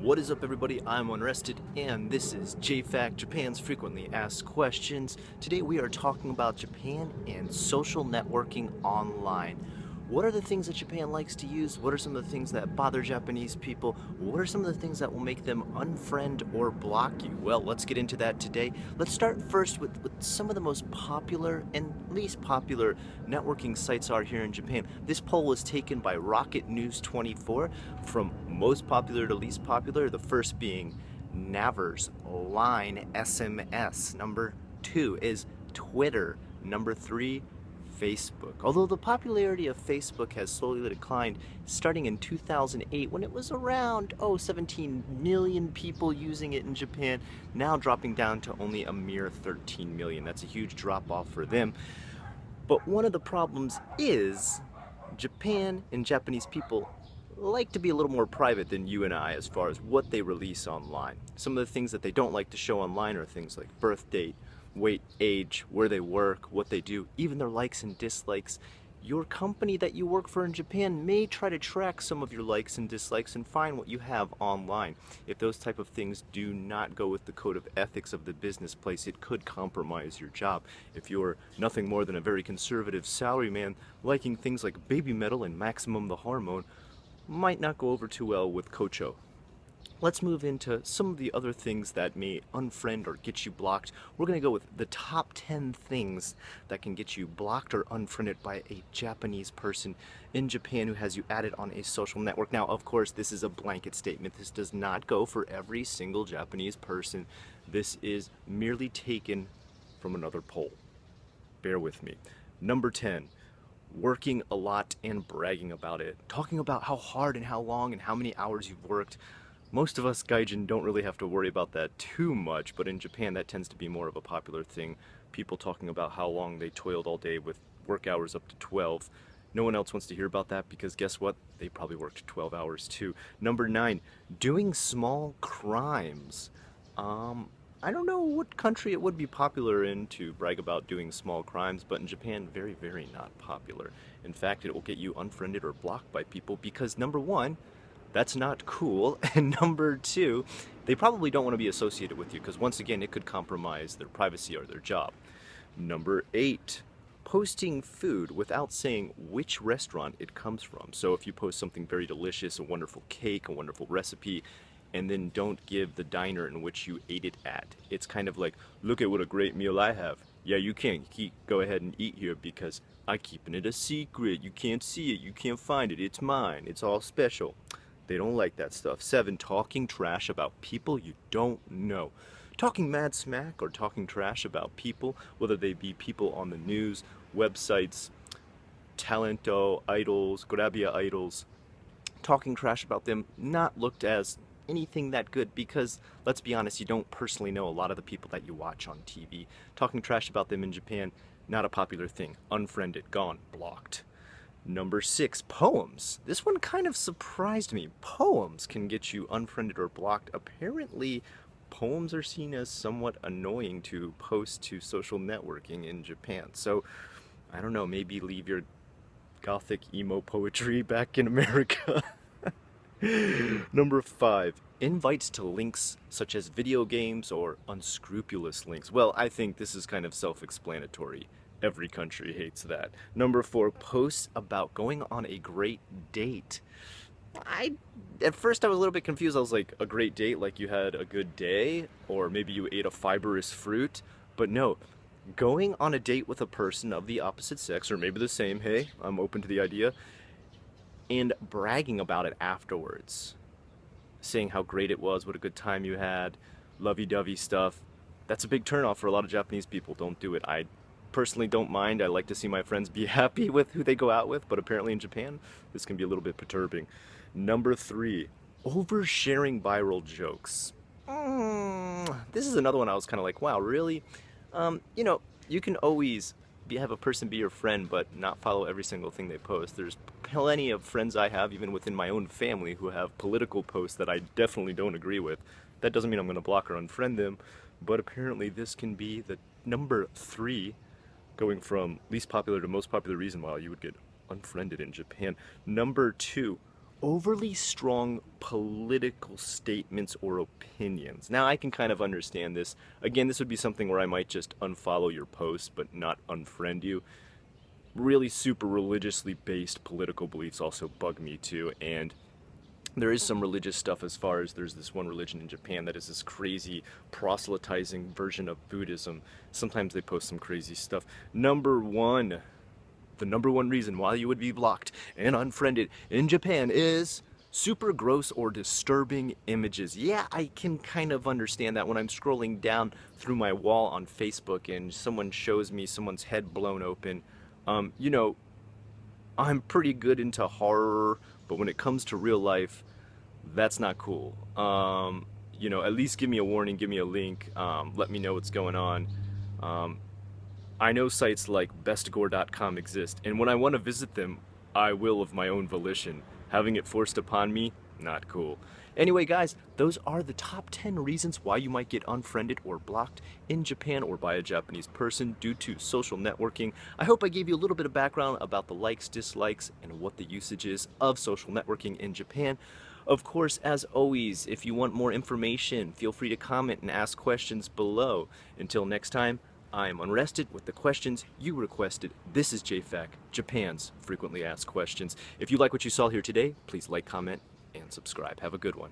What is up, everybody? I'm Unrested, and this is JFAQ, Japan's Frequently Asked Questions. Today we are talking about Japan and social networking online. What are the things that Japan likes to use? What are some of the things that bother Japanese people? What are some of the things that will make them unfriend or block you? Well, let's get into that today. Let's start first with some of the most popular and least popular networking sites are here in Japan. This poll was taken by Rocket News 24 from most popular to least popular, the first being Naver's Line SMS. Number 2 is Twitter. Number 3, Facebook. Although the popularity of Facebook has slowly declined, starting in 2008 when it was around 17 million people using it in Japan, now dropping down to only a mere 13 million. That's a huge drop off for them. But one of the problems is Japan and Japanese people like to be a little more private than you and I as far as what they release online. Some of the things that they don't like to show online are things like birth date, weight, age, where they work, what they do, even their likes and dislikes. Your company that you work for in Japan may try to track some of your likes and dislikes and find what you have online. If those type of things do not go with the code of ethics of the business place, it could compromise your job. If you're nothing more than a very conservative salaryman liking things like baby metal and Maximum the Hormone, might not go over too well with Kocho. Let's move into some of the other things that may unfriend or get you blocked. We're going to go with the top 10 things that can get you blocked or unfriended by a Japanese person in Japan who has you added on a social network. Now, of course, this is a blanket statement. This does not go for every single Japanese person. This is merely taken from another poll. Bear with me. Number 10. Working a lot and bragging about it. Talking about how hard and how long and how many hours you've worked. Most of us gaijin don't really have to worry about that too much, but in Japan that tends to be more of a popular thing. People talking about how long they toiled all day with work hours up to 12. No one else wants to hear about that because guess what? They probably worked 12 hours too. Number 9, doing small crimes. I don't know what country it would be popular in to brag about doing small crimes, but in Japan, very, very not popular. In fact, it will get you unfriended or blocked by people because number 1, that's not cool, and number 2, they probably don't want to be associated with you because once again, it could compromise their privacy or their job. Number 8, posting food without saying which restaurant it comes from. So if you post something very delicious, a wonderful cake, a wonderful recipe, and then don't give the diner in which you ate it at. It's kind of like, look at what a great meal I have. Yeah, you can't go ahead and eat here because I'm keeping it a secret. You can't see it, you can't find it, it's mine, it's all special. They don't like that stuff. 7, talking trash about people you don't know. Talking mad smack or talking trash about people, whether they be people on the news, websites, talento, idols, grabia idols. Talking trash about them, not looked as anything that good because, let's be honest, you don't personally know a lot of the people that you watch on TV. Talking trash about them in Japan, not a popular thing. Unfriended, gone, blocked. Number 6, poems. This one kind of surprised me. Poems can get you unfriended or blocked. Apparently, poems are seen as somewhat annoying to post to social networking in Japan. So, I don't know, maybe leave your gothic emo poetry back in America. Number 5, invites to links such as video games or unscrupulous links. Well, I think this is kind of self-explanatory. Every country hates that. Number 4, posts about going on a great date. At first I was a little bit confused. I was like, a great date, like you had a good day, or maybe you ate a fibrous fruit. But no, going on a date with a person of the opposite sex, or maybe the same, hey, I'm open to the idea, and bragging about it afterwards. Saying how great it was, what a good time you had, lovey-dovey stuff. That's a big turnoff for a lot of Japanese people. Don't do it. I personally don't mind. I like to see my friends be happy with who they go out with, but apparently in Japan, this can be a little bit perturbing. Number 3, oversharing viral jokes. This is another one I was kind of like, wow, really? You can always have a person be your friend, but not follow every single thing they post. There's plenty of friends I have, even within my own family, who have political posts that I definitely don't agree with. That doesn't mean I'm going to block or unfriend them, but apparently this can be the number 3, going from least popular to most popular reason why you would get unfriended in Japan. Number 2, overly strong political statements or opinions. Now, I can kind of understand this. Again, this would be something where I might just unfollow your post, but not unfriend you. Really super religiously based political beliefs also bug me too, and there is some religious stuff as far as there's this one religion in Japan that is this crazy proselytizing version of Buddhism. Sometimes they post some crazy stuff. The number one reason why you would be blocked and unfriended in Japan is super gross or disturbing images. Yeah, I can kind of understand that when I'm scrolling down through my wall on Facebook and someone shows me someone's head blown open. You know, I'm pretty good into horror, but when it comes to real life, that's not cool. You know, at least give me a warning, give me a link, let me know what's going on. I know sites like bestgore.com exist, and when I want to visit them, I will of my own volition. Having it forced upon me, not cool. Anyway, guys, those are the top 10 reasons why you might get unfriended or blocked in Japan or by a Japanese person due to social networking. I hope I gave you a little bit of background about the likes, dislikes, and what the usage is of social networking in Japan. Of course, as always, if you want more information, feel free to comment and ask questions below. Until next time, I am Unrested with the questions you requested. This is JFAQ, Japan's frequently asked questions. If you like what you saw here today, please like, comment, and subscribe. Have a good one.